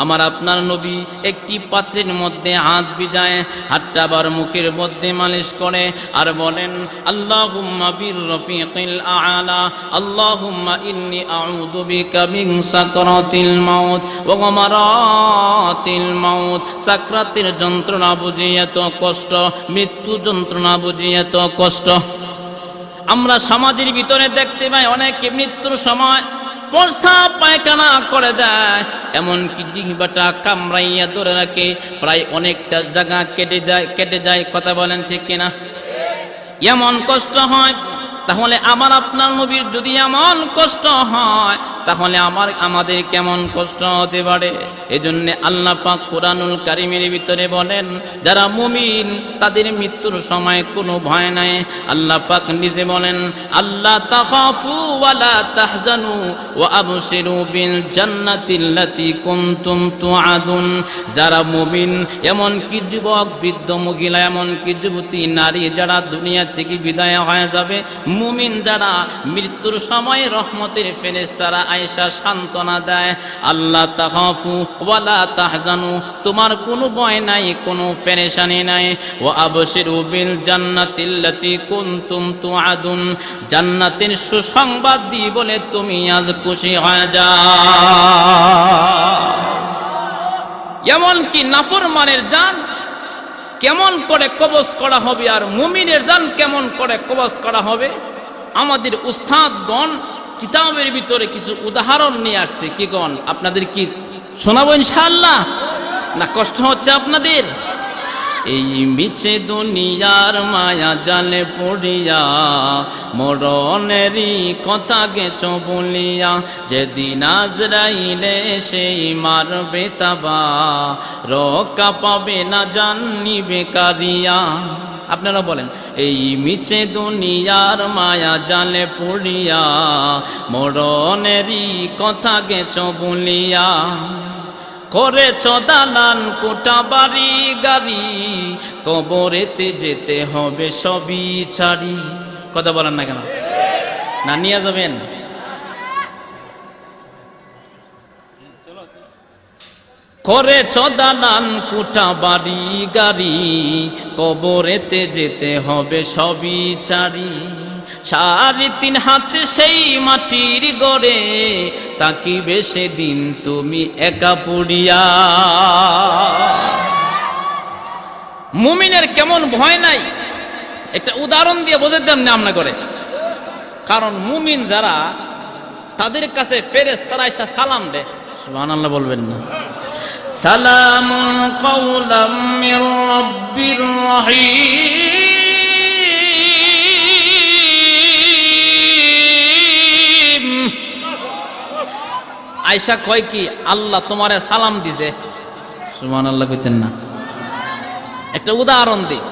আমার আপনার নবী একটি পাত্রের মধ্যে হাত ভিজায়, হাতটা আবার মুখের মধ্যে মালিশ করে আর বলেন, আল্লাহুম্মা বির রফিকিল আ'লা, আল্লাহুম্মা ইন্নী আউযু বিকা মিন সাকরাতিল মাউত ওয়া গামারাতিল মাউত। সাকরাতের যন্ত্রণা বুঝি এত কষ্ট, মৃত্যু যন্ত্রণা বুঝি এত কষ্ট। আমরা সমাজের ভিতরে দেখতে পাই অনেকে মৃত্যুর সময় প্রস্রাব পায়খানা করে দেয়, এমনকি জিহ্বাটা কামড়াইয়া ধরে রাখে, প্রায় অনেকটা জায়গা কেটে যায়। কথা বলেন ঠিক কিনা? এমন কষ্ট হয়। তাহলে আমার আপনার নবীর যদি এমন কষ্ট হয়, তাহলে আমাদের কেমন কষ্ট হতে পারে? এজন্য আল্লাহ পাক কুরআনুল কারীমের ভিতরে বলেন, যারা মুমিন তাদের মৃত্যুর সময় কোনো ভয় নাই। আল্লাহ পাক নিজে বলেন, আল্লাহ তাখাফু ওয়ালা তাহজানু ওয়া আবশিরু বিল জান্নাতিল্লাতী কুনতুম তুআদুন। যারা মুমিন, এমন কি যুবক, বৃদ্ধ মহিলা, এমন কি যুবতী নারী যারা দুনিয়া থেকে বিদায় হয়ে যাবে, মুমিন যারা, মৃত্যুর সময় রহমতের ফেরেশতারা আয়েশা সান্ত্বনা দেয়, আল্লাহ তাখাফু ওয়ালা তাহজানু, তোমার কোনো ভয় নাই, কোনো পেরেশানি নাই। ওয়া আবশিরু বিল জান্নাতিল্লাতী কুনতুম তুআদুন, জান্নাতের সুসংবাদ দি বলে তুমি আজ খুশি হয়ে যাও। এমন কি নাফরমানের জান কেমন করে কবজ করা হবে, আর মুমিনের জান কেমন করে কবজ করা হবে? আমাদের উস্তাদগণ কিতাবের ভিতরে কিছু উদাহরণ নিয়ে আসছে। কি গণ, আপনাদের কি শোনাবো ইনশাআল্লাহ? না কষ্ট হচ্ছে আপনাদের? এই মিছে দুনিয়ার মায়া জালে পড়িয়া, মরণেরই কথা গেছ বলিয়া, যেদিন আজরাইলে সেই মারবে তাবা, রক্ষা পাবে না জানি বেকারিয়া। আপনারা বলেন, এই মিছে দুনিয়ার মায়া জালে পড়িয়া, মরণেরই কথা গেছ বলিয়া, করেছ দালান কোটা বাড়ি গাড়ি, কবরেতে যেতে হবে সবই ছাড়ি। কথা বলেন না কেন? না নিয়ে যাবেন? করেছ দালান কোটা বাড়ি গাড়ি, কবরেতে যেতে হবে সবই ছাড়ি। 3.5 হাত সেই মাটির গড়ে, তাকিবে সেদিন তুমি একা পড়িয়া। মুমিনের কেমন ভয় নাই, একটা উদাহরণ দিয়ে বোঝাতাম না আমরা করে। কারণ মুমিন যারা, তাদের কাছে ফেরেশতারা এসে সালাম দেয়। সুবহানাল্লাহ বলবেন না? সালামুন কাওলাম মির রাব্বির রহিম। আয়েশা কয় কি, আল্লাহ তোমারে সালাম দিছে। সুবহানাল্লাহ কইতেন না? একটা উদাহরণ দিই,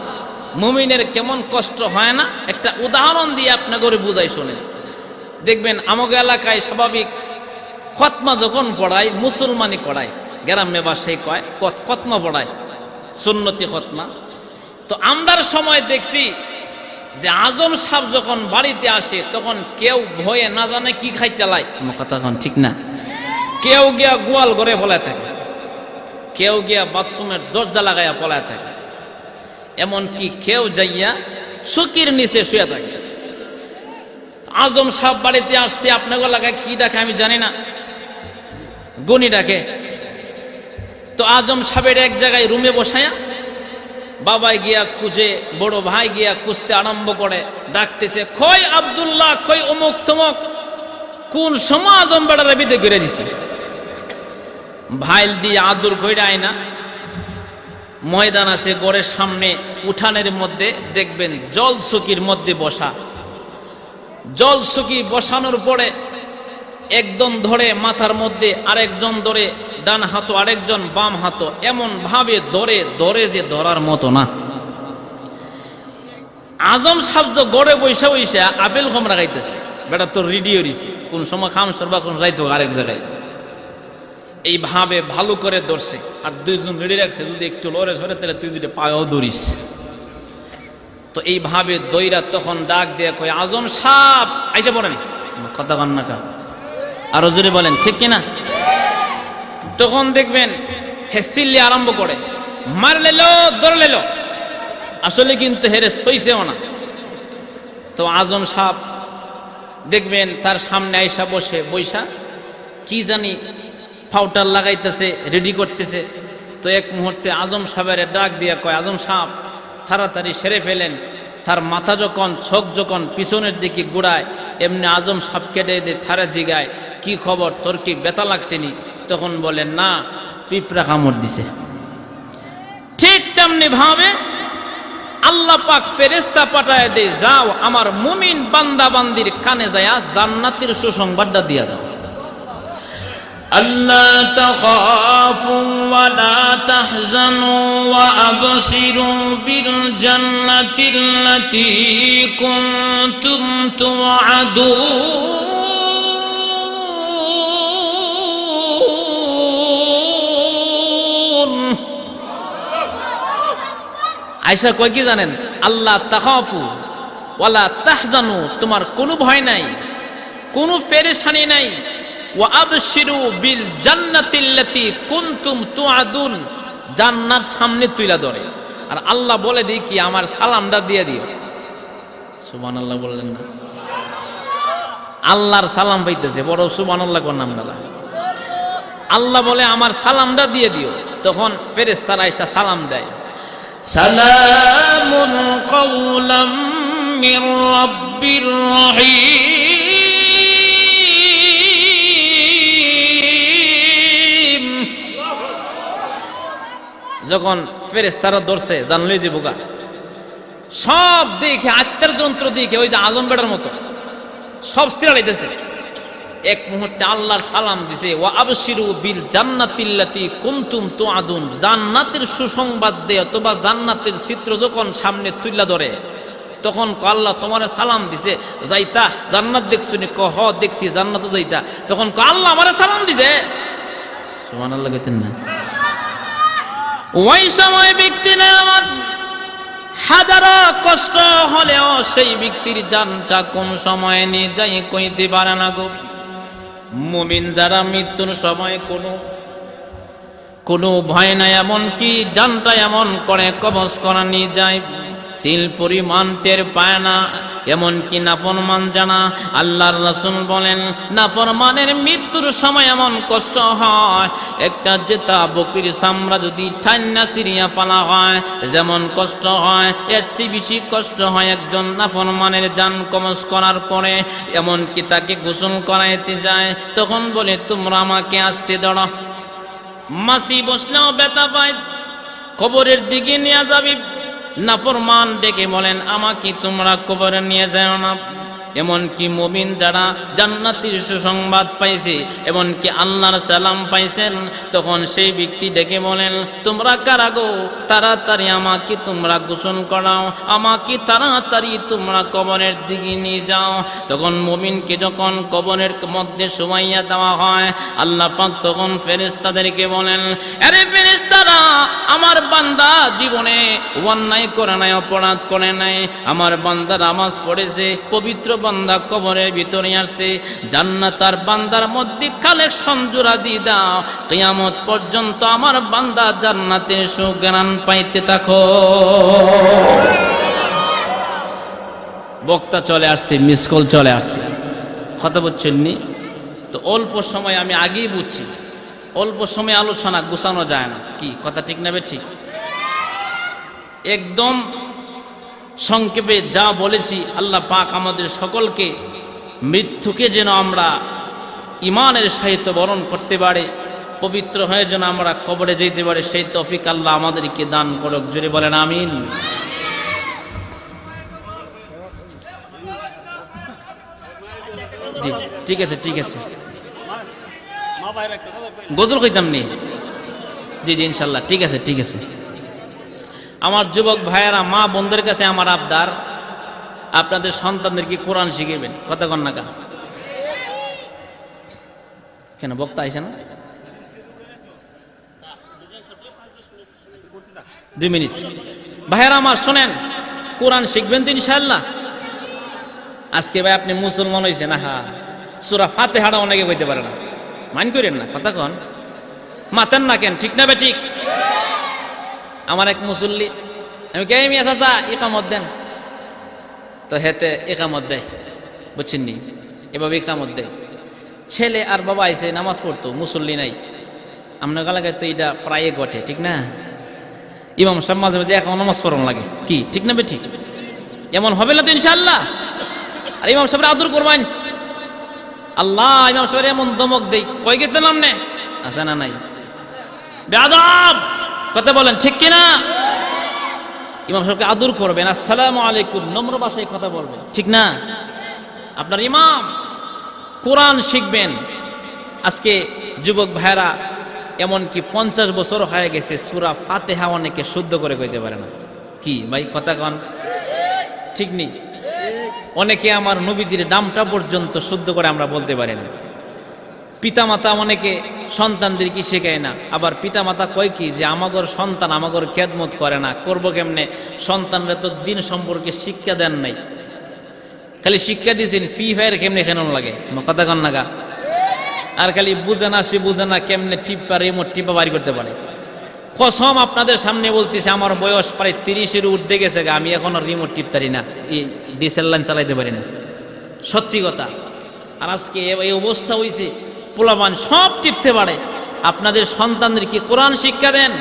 মুমিনের কেমন কষ্ট হয় না, একটা উদাহরণ দিয়ে আপনাকে বুঝাই শোনেন। দেখবেন আমাদের এলাকায় স্বাভাবিক খতমা যখন পড়ায়, মুসলমানি পড়ায়, গ্রামে বাসায় কয় খতমা পড়ায়, সুন্নতি খতমা। তো আমরার সময় দেখছি যে আজম সাহেব যখন বাড়িতে আসে, তখন কেউ ভয়ে না জানে কি খাইতে লাই, কথা এখন ঠিক না, কেউ গিয়া গোয়াল ঘরে পলায় থাকে, কেউ গিয়া বাথরুমের দরজা লাগাইয়া পলায় থাকে, এমনকি কেউ যাইয়া চকির নিচে শুয়ে থাকে। আজম সাহেব বাড়িতে আসছে, আপনাকে লাগায় কি ডাকে আমি জানি না, গনি ডাকে। তো আজম সাহেবের এক জায়গায় রুমে বসায়া বাবাই গিয়া খুঁজে, বড় ভাই গিয়া খুঁজতে আরম্ভ করে, ডাকতেছে, কই আব্দুল্লাহ, কই অমুক তমুক, কোন সময় আজম বেড়ারা বিদে করে দিছে। ভাইল দিয়ে আদর কইরা আয়না, ময়দান আছে গড়ের সামনে, উঠানের মধ্যে দেখবেন জল চকির মধ্যে বসা। জল চকি বসানোর পরে একজন ধরে মাথার মধ্যে, আরেকজন ধরে ডান হাত, আরেকজন বাম হাত, এমন ভাবে ধরে যে ধরার মতো না। আজম সাহেব গড়ে বৈশা বৈশা আপেল খমরা খাইতেছে, বেটা তোর রেডি হইছে, কোন সময় খাম সরবা কোন যাইতো আরেক জায়গায়। এইভাবে ভালো করে ধরছে, আর দুইজন রেডি রাখছে, যদি একটু লড়ে সরে তাহলে তুই দুটো পায়েও ধরিস। তো এইভাবে দইরা তখন ডাক দিয়ে কয়, আজম সাহেব আইসা পড়েন, কথা কন না কা, আরো জোরে বলেন ঠিক কিনা। তখন দেখবেন হেসিল্লি আরম্ভ করে, মার লেলো ধরে লেলো, আসলে কিন্তু হেরে সইছেও না। তো আজম সাহেব দেখবেন তার সামনে আইসা বৈশা কি জানি পাউডার লাগাইতেছে, রেডি করতেছে। তো এক মুহূর্তে আজম সাহেবের ডাক দিয়া কয়, আজম সাহেব তাড়াতাড়ি সেরে ফেলেন। তার মাথা যখন চোখ যখন পিছনের দিকে ঘুরায়, এমনি আজম সাহেব কেটে দিয়ে থারা জিগায়, কি খবর, তোর কি ব্যথা লাগছেনি? তখন বলেন, না, পিঁপড়া কামড় দিছে। ঠিক তেমনি ভাবে আল্লাহ পাক ফেরেশতা পাঠায় দেয়, যাও আমার মুমিন বান্দা বান্দির কানে যায়া জান্নাতের সুসংবাদটা দিয়া দাও। আল্লাহ তাখাফু ওয়া লা তাহজানু ওয়া আবশিরু বিল জান্নাতিল্লাতী কুনতুম তুআদুন। আয়েশা কয় কি জানেন, আল্লাহ তাখাফু ওয়া লা তাহজানু, তোমার কোনো ভয় নাই, কোনো পেরেশানি নাই, ওয়া আবশিরু বিল জান্নাতিল্লাতী কুনতুম তুআদুন, জান্নাত সামনে তুইলা ধরে। আর আল্লাহ বলে দেই কি, আমার সালামটা দিয়ে দিও। সুবহানাল্লাহ বললেন না? আল্লাহর সালাম পাইতেছে, বড় সুবহানাল্লাহ কোন নামটা। আল্লাহ বলে আমার সালামটা দিয়ে দিও। তখন ফেরেশতারা আয়েশা সালাম দেয়, সালামুন কাওলাম মির রাব্বির রহিম। যখন ফেরেশতারা ধরছে, জানলই যে বোকা, সব দেখে আত্মার যন্ত্র দেখে ওই যে আজম বেটার মতো সব স্থিরাইতেছে। এক মুহূর্তে আল্লাহর সালাম দিছে, ওয়া আবশিরু বিল জান্নাতিল্লাতী কুনতুম তুআদুন, জান্নাতের সুসংবাদ দে, অথবা জান্নাতের চিত্র যখন সামনে তুইলা ধরে, তখন আল্লাহ তোমারে সালাম দিছে, যাইতা জান্নাত দেখছুনি? কহ দেখছি, জান্নাতও যাইতা। তখন আল্লাহ আমারে সালাম দিছে। সুবহানাল্লাহ কইতেন না? ওই সময় ব্যক্তি না আমার হাজারো কষ্ট হলেও সেই ব্যক্তির জানটা কোন সময় নিয়ে যাই কইতে পারে না গো। মুমিন যারা মৃত্যুর সময় কোনো ভয় নাই, এমন কি জানটা এমন করে কবজ করা নিয়ে যায়, তিল পরিমাণ টের পায় না, এমন কি নাফরমান জানা। আল্লাহর রাসূল বলেন, নাফরমানের মৃত্যুর সময় এমন কষ্ট হয়, একটা জেতা বকরির চামড়া যদি ঠান্না সিরিয়া ফালা হয় যেমন কষ্ট হয়, এর চেয়ে বেশি কষ্ট হয় একজন নাফরমানের জান কবজ করার পরে। এমন কি তাকে গোসল করাইতে যায়, তখন বলে তোমরা আমাকে আসতে দাও, মাসি বসলেও ব্যথা পায়, কবরের দিকে নিয়ে যাবি। নাফরমান ডেকে বলেন, আমাকে তোমরা কবরে নিয়ে যাও না। এমনকি মুমিন যারা জান্নাতের সুসংবাদ পাইছে, এমনকি আল্লাহর সালাম পাইছেন, তখন সেই ব্যক্তি ডেকে বলেন, তোমরা কারা গো, তাড়াতাড়ি আমাকে তোমরা গোসল করাও, আমাকে তাড়াতাড়ি তোমরা কবরের দিকে নিয়ে যাও। তখন মুমিনকে যখন কবরের মধ্যে শুমাইয়া দেওয়া হয়, আল্লাহ পাক তখন ফেরেশতাদেরকে বলেন, আরে ফেরেশতারা, আমার বান্দা জীবনে অন্যায় করে নাই, অপরাধ করে নাই, আমার বান্দা নামাজ পড়েছে, পবিত্র বান্দা কবরের ভিতরে আসছে, জান্নাত আর বান্দার মধ্যে কালেকশন জোড়া দিয়ে দাও, কিয়ামত পর্যন্ত আমার বান্দা জান্নাতের সুঘ্রাণ পাইতে থাকো। বক্তা চলে আসছে, মিস কল চলে আসছে, কথা বুঝছেননি? তো অল্প সময়, আমি আগেই বুঝছি, অল্প সময় আলোচনা গুছানো যায় না, কি কথা ঠিক না ঠিক? একদম সংক্ষেপে যা বলেছি, আল্লাহ পাক আমাদের সকলকে মৃত্যুকে যেন আমরা ইমানের সাহিত্য বরণ করতে পারে, পবিত্র হয়ে যেন আমরা কবরে যেতে পারে, সেই তৌফিক আল্লাহ আমাদেরকে দান করুক। জোরে বলেন আমিন। জি ঠিক আছে, ঠিক আছে, গজল কইতাম নি? জি জি ইনশাল্লাহ, ঠিক আছে, ঠিক আছে। আমার যুবক ভাইয়েরা, মা বোনদের কাছে আমার আবদার, আপনাদের সন্তানদেরকে কোরআন শিখাবেন, কথা কন না কেন? বক্তা আইসে না, 2 মিনিট। ভাইয়েরা আমার শোনেন, কোরআন শিখবেন তো ইনশাআল্লাহ। আজকে ভাই আপনি মুসলমান হয়েছেন, হা সূরা ফাতিহাটা অনেকে কইতে পারে না, মাইন করেন না, কথা কন, মাতেন না কেন? ঠিক না বে ঠিক? আমার এক মুসল্লি, আমি কে মিয়া চাচা ইকামত দেন, তো হেতে একামত দেয়, বুঝছেন নি, এভাবে একামত দেয়। ছেলে আর বাবা আইসে নামাজ পড়তো, মুসল্লি নাই। আপনার এলাকায় তো এটা প্রায় ঘটে, ঠিক না? ইমাম সাহেব মাঝে মাঝে এখন নামাজ পড়ানো লাগে, কি ঠিক না বে ঠিক? এমন হবে না তো ইনশাআল্লাহ। আর ইমাম সাহেব আদর করবেন, আল্লাহ ইমাম সাহেব এমন দমক দেই, কই গেছেন আমনে, আছে না নাই? বেয়াদব, কথা বলেন ঠিক কিনা? ইমাম সাহেবকে আদর করবেন, আসসালামু আলাইকুম, নম্র ভাষায় কথা বলবেন, ঠিক না? আপনার ইমাম কোরআন শিখবেন। আজকে যুবক ভাইরা এমনকি 50 বছর হয়ে গেছে, সূরা ফাতিহা অনেকে শুদ্ধ করে কইতে পারে না, কি ভাই কথা কন ঠিক নেই? অনেকে আমার নবীজির নামটা পর্যন্ত শুদ্ধ করে আমরা বলতে পারি না। পিতামাতা অনেকে সন্তানদেরকে শেখায় না, আবার পিতামাতা কয় কি যে আমাগর সন্তান আমাগর খেদমত করে না, করবো কেমনে? সন্তানরা তো দিন সম্পর্কে শিক্ষা দেন নাই, খালি শিক্ষা দিয়েছেন ফ্রি ফায়ার কেমনে খেলন লাগে, কথা কন নাগা, আর খালি বুঝে না, সে বুঝে না কেমনে টিপা রিমোট টিপা বাড়ি করতে পারে। কসম আপনাদের সামনে বলতেছে, আমার বয়স প্রায় 30-এর উর্ধে গেছে, আমি এখন রিমোট টিপতারি না, ডিসেল লাইন চালাইতে পারি না, সত্যি কথা। আর আজকে এই অবস্থা হয়েছে, পোলাপান সব টিপতে পারে। আপনাদের সন্তানদেরকে কোরআন শিক্ষা দেন।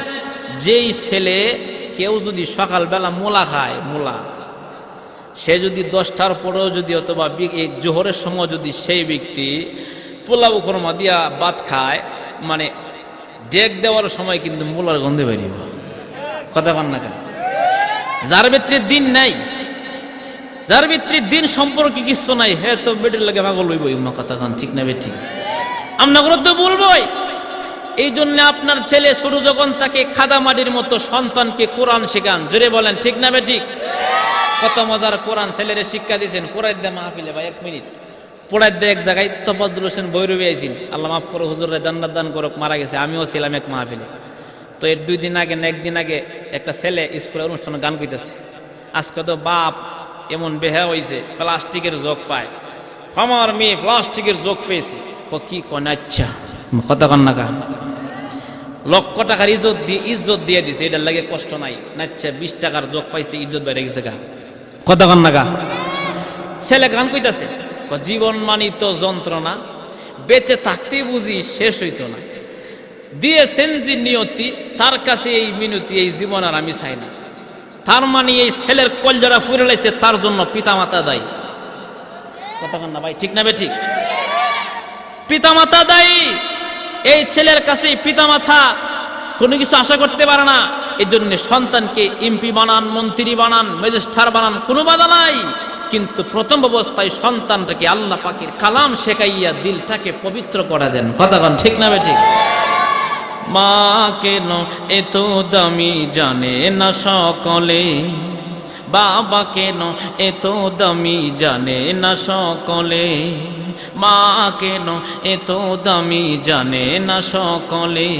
যেই ছেলে কেউ যদি সকালবেলা মোলা খায়, মোলা, সে যদি 10টার পরেও যদি অথবা এই জোহরের সময় যদি সেই ব্যক্তি পোলাও খরমা দিয়া ভাত খায়, মানে ডেক দেওয়ার সময় কিন্তু মোলার গন্ধে বেরিয়ে, কথা কন না কেন? যার ভিতরে দিন নাই, যার ভিতরে দিন সম্পর্কে কিছু নাই, হ্যাঁ তো বেটের লাগে পাগল হইবই, কথা কন ঠিক না বে ঠিক? আপনাকে তো বলবই। এই জন্য আপনার ছেলে শুরু যখন তাকে খাদা মাটির মতো সন্তানকে কোরআন শেখান, জোরে বলেন ঠিক না বে ঠিক? কত মজার কোরআন ছেলেরে শিক্ষা দিয়েছেন। পড়াই দে মাহফিলে ভাই, 1 মিনিট পড়াই দে। এক জায়গায় তফাজ্জুল হোসেন বৈরবী আইছেন, আল্লাহ মাফ করো, হুজুররা জান্নাত দান করুক, মারা গেছে, আমিও ছিলাম এক মাহফিলে। তো এর 2 দিন আগে না 1 দিন আগে একটা ছেলে স্কুলের অনুষ্ঠানে গান কইতেছে। আজকে তো বাপ এমন বেহা হয়েছে, প্লাস্টিকের যোগ পায়, আমার মেয়ে প্লাস্টিকের যোগ পেয়েছে, কি কন? আচ্ছা, কথা কন না, লক্ষ টাকার ইজ্জত দিয়ে দিছে, এটার লাগে কষ্ট নাই, নাচ্ছা 20 টাকার যোগ পাইছে, ইজ্জত বেড়ে গেছে গা, কথা কন না। ছেলে গান কইতাছে, জীবন মানিত যন্ত্রণা, বেঁচে থাকতে বুঝি শেষ হইতো না, দিয়েছেন যে নিয়তি, তার কাছে এই মিনতি, এই জীবন আর আমি চাই না। তার মানে এই ছেলের কলজারা ফুরে লাইছে, তার জন্য পিতামাতা দায়ী, কথা কন না ভাই ঠিক না বে ঠিক? পিতামাতা দায়ী। এই ছেলের কাছে পিতামাতা কোনো কিছু আশা করতে পারে না। এই জন্য সন্তানকে এমপি বানান, মন্ত্রী বানান, ম্যাজিস্ট্রেট বানান, কোনো বাধা নাই, কিন্তু প্রথম অবস্থায় সন্তানটাকে আল্লাহ পাকের কালাম শেখাইয়া দিলটাকে পবিত্র করে দেন, কথা কন ঠিক না বে ঠিক? মা কেন এত দামি জানে না সকলে, বাবা কেন এত দামি জানে না সকলে, মা কেন এত দামি জানে না সকলে,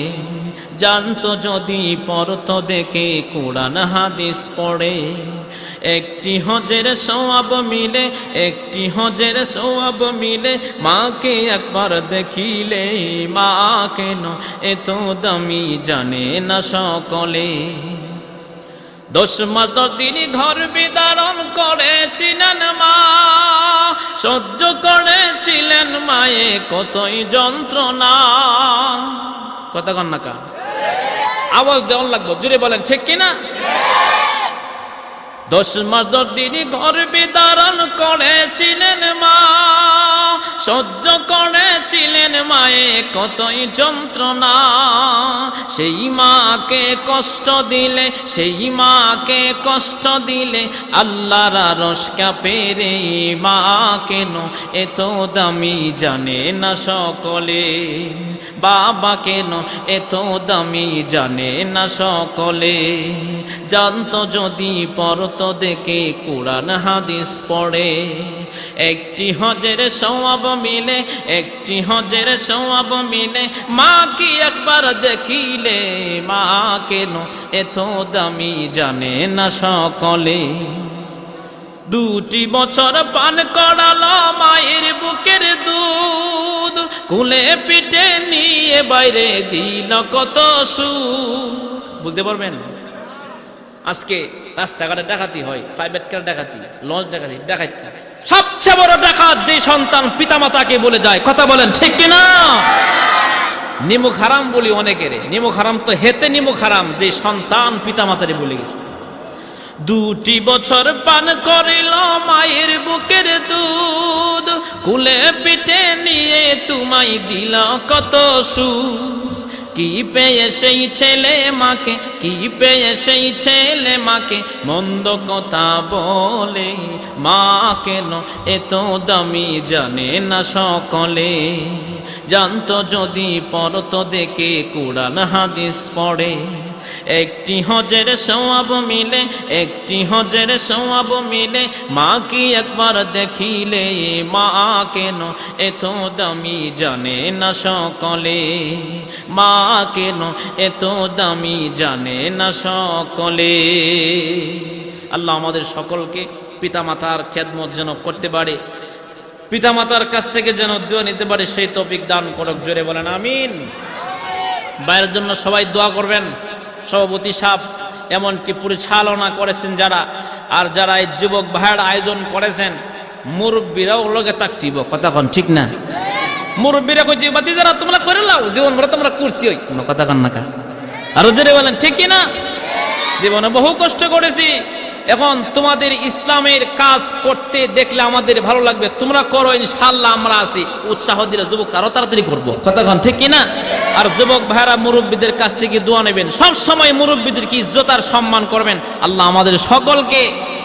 জানতো যদি পড়তো দেখে কোরআন হাদিস পড়ে, একটি হজের সওয়াব মিলে, একটি হজের সওয়াব মিলে, মাকে একবার দেখিলে, মা কেন এত দামি জানে না সকলে। 10 মাস 10 দিন ঘর বিদারণ করেছিলেন মা, সহ্য করেছিলেন মায়ে কতই যন্ত্রণা, কথা কন না কা? আওয়াজ দেওয়ান লাগবে, জোরে বলেন ঠিক কিনা? 10 মাস 10 দিন ঘর বিদারণ করেছিলেন মা, সহ্য করেছিলেন পেয়েছিলেন মায়ে কতই যন্ত্রণা, সেই মাকে কষ্ট দিলে, সেই মাকে কষ্ট দিলে আল্লাহর আরশ কাঁপে রে। মা কেন এত দামি জানে না সকলে, বাবা কেন এত দামি জানে না সকলে। জানতো যদি পড়তো দেখে কোরআন হাদিস পড়ে, একটি হজের সওয়াব মিলে, একটি হজের সওয়াব মিলে। মা কি একবার দেখিলে, মা কেন এত দামি জানে না সকলে। 2টি বছর পান করালো মায়ের বুকের দুধ, কুলে পিঠে নিয়ে বাইরে দিল কত সুখ। বুঝতে পারবেন? আজকে রাস্তাঘাটে ডাকাতি হয়, প্রাইভেট কার ডাকাতি, লঞ্চ ডাকাতি, ডাকাতি সবচেয়ে বড় ডাকাত যে সন্তান পিতামাতাকে বলে যায়। কথা বলেন ঠিক কিনা? নিমুখ হারাম বলি অনেকের, নিমুখ হারাম তো হেতে নিমুখ হারাম যে সন্তান পিতামাতারে বলে গেছে। 2টি বছর পান করিল মায়ের বুকের দুধ, কুলে পিঠে নিয়ে তোমায় দিল কত সুখ। কি পেয়ে সেই ছেলে মাকে, কি পেয়ে সেই ছেলে মাকে মন্দ কথা বলে। মা কেন এত দামি জানে না সকলে। জানতো যদি পড়তো দেখে কোরআন হাদিস পড়ে, একটি হজের সওয়াব মিলে, একটি হজের সওয়াব মিলে। মা কি একবার দেখিলে, মা কেন এত দামি জানে না সকলে। মা কেন এত দামি জানে না সকলে। আল্লাহ আমাদের সকলকে পিতামাতার খেদমত যেন করতে পারে, পিতামাতার কাছ থেকে যেন দোয়া নিতে পারে, সেই তৌফিক দান করুক। জোরে বলেন আমিন। বাইরের জন্য সবাই দোয়া করবেন। সভাপতি সাহেব এমনকি পরিচালনা করেছেন যারা, আর যারা এই যুবক ভাইয়ের আয়োজন করেছেন, মুরব্বীরাও লগে থাকতিব। কথা কন ঠিক না? মুরব্বীরা কইতে বাতি যারা তোমরা করে লাও, জীবন ভরে তোমরা করছি ওই কোনো কথা কন না কা? আরো জোরে বলেন ঠিক কি না? জীবনে বহু কষ্ট করেছি, এখন তোমাদের ইসলামের কাজ করতে দেখলে আমাদের ভালো লাগবে। তোমরা করো, ইনশাআল্লাহ আমরা আছি। উৎসাহ দিলে যুবক আরো তাড়াতাড়ি করবো। কথা কন ঠিক কিনা? আর যুবক ভাইরা মুরব্বীদের কাছ থেকে দোয়া নেবেন, সব সময় মুরব্বীদের কি ইজ্জত আর সম্মান করবেন। আল্লাহ আমাদের সকলকে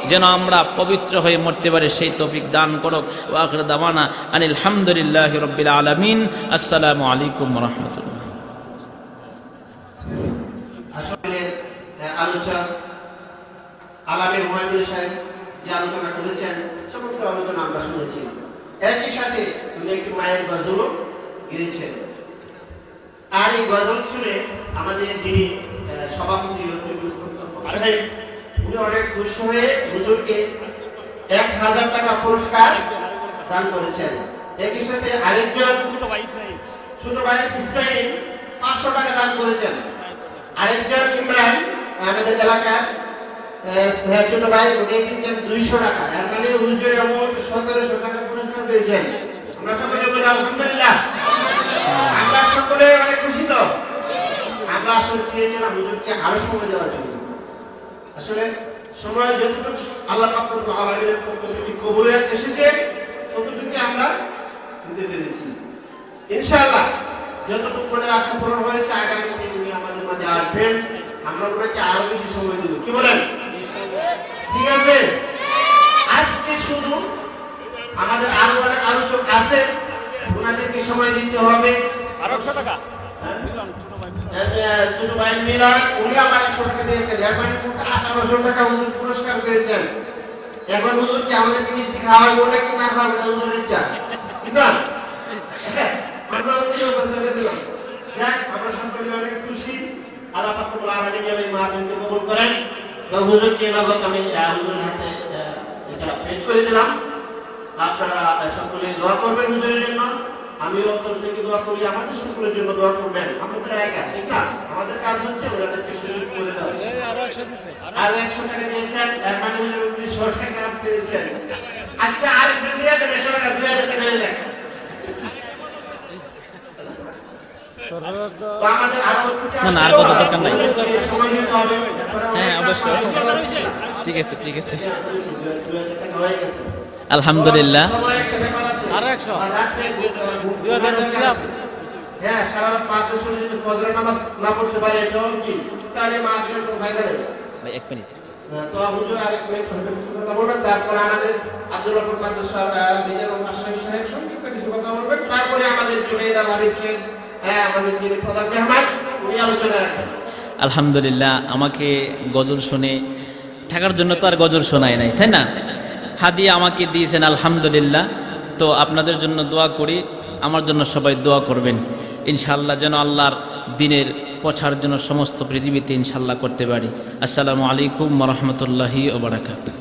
যেন আমরা পবিত্র হয়ে মরতে পারে সেই তৌফিক দান করুক। ওয়া আখিরু দাওয়ানা আনিল হামদুলিল্লাহি রাব্বিল আলামিন। আসসালামু আলাইকুম ওয়া রাহমাতুল্লাহ। আসলে আলোচক আলামের মুহাদ্দিস সাহেব যে আলোচনা করেছেন, চমৎকার আলোচনা আমরা শুনেছি। একই সাথে উনি একটি মায়ের গজলও গেয়েছেন। আর এই গজল শুনে আমাদের যিনি সভাপতি সাহেব, উনি অনেক খুশি হয়ে হুজুরকে 1000 টাকা পুরস্কার দান করেছেন। একই সাথে আরেকজন ছোট ভাই ইসরাইল 500 টাকা দান করেছেন। আরেকজন ইমরান আমাদের এলাকার ছোট ভাই, উনি দিয়েছেন 200 টাকা। এর মানে হুজুর এমন 1700 টাকা পুরস্কার পেয়েছেন। আমরা সকলে বলি আলহামদুলিল্লাহ। আমরা সকলে অনেক খুশি তো। আমরা আসলে চেয়েছিলাম হুজুরকে আরো সময় দেওয়ার জন্য। আসলে সময় যতটুকু আল্লাহ পাক রব্বুল আলামিনের পক্ষ থেকে কবুলিয়ত এসেছে, ততটুকু আমরা দিতে পেরেছি। ইনশাআল্লাহ যতটুকু মনের আশা পূরণ হয়েছে, আগামীতে উনি আমাদের মাঝে আসবেন, আমরা ওনাকে আরো বেশি সময় দেব। কি বলেন? ঠিক আছে। আজকে শুধু আমাদের আরো অনেক আলোচক আছে, ওনাদেরকে সময় দিতে হবে। আর 100 টাকা ছোট ভাই মিলান, উনি আমার 100 টাকা দিয়েছেন। এর মানে 1800 টাকা হুজুর পুরস্কার পেয়েছেন। এখন হুজুর কি আমাদেরকে মিষ্টি খাওয়াবো নাকি না খাওয়াবো, হুজুরের ইচ্ছা। ঠিক আছে? আমরা হুজুরের উপস্থিত দিলাম। যাক, আমরা সকলে অনেক খুশি। আল্লাহ পাক রব্বুল আলামিন যেন এই মাহফিলকে কবুল করেন। তো হুজুরকে নগদ আমি হুজুরের হাতে এটা পেড করে দিলাম। আপনারা সকলে দোয়া করবেন হুজুরের জন্য। আমি অন্তর থেকে দোয়া করি, আমাদের সকলের জন্য দোয়া করবেন। আমাদের একা ঠিক না, আমাদের কাজ হচ্ছে ওনাদেরকে সুযোগ করে দেওয়া। আরো 100 টাকা দিয়েছেন, এর মানে হুজুর 1900 টাকা পেয়েছেন। আচ্ছা, আরেকজন দিয়ে দেন 100 টাকা, 2000 টাকা হয়ে যাক। তো আমাদের আরো না আর কত দরকার নাই। সময় দিতে হবে। হ্যাঁ অবশ্যই। ঠিক আছে ঠিক আছে। আলহামদুলিল্লাহ আরো 100 আর রাত্রে 2000 উঠলাম। হ্যাঁ, সারা রাত মাহফিল শুনে যদি ফজরের নামাজ না পড়তে পারে এটাও কি তাহলে মাহফিলের কোনো ফায়দা নেই। ভাই 1 মিনিট। তো হুজুর আরেক মিনিট হয়তো কিছু কথা বলবেন, তারপরে আমাদের আব্দুল রহমান মাদ্রাসা মিজানুর আশরাফি সাহেব সংক্ষিপ্ত কিছু কথা বলবেন, তারপরে আমাদের জুনাইদ আল হাবিব শেখ আমাদের যিনি প্রধান মেহমান উনি আলোচনা রাখেন। আলহামদুলিল্লাহ, আমাকে গজল শুনে থাকার জন্য তো আর গজল শোনায় নাই, তাই না? হাদিয়া আমাকে দিয়েছেন, আলহামদুলিল্লাহ। তো আপনাদের জন্য দোয়া করি, আমার জন্য সবাই দোয়া করবেন ইনশাআল্লাহ, যেন আল্লাহর দিনের প্রচার জন্য সমস্ত পৃথিবীতে ইনশাআল্লাহ করতে পারি। আসসালামু আলাইকুম ওয়া রাহমাতুল্লাহি ওয়া বারাকাতুহু।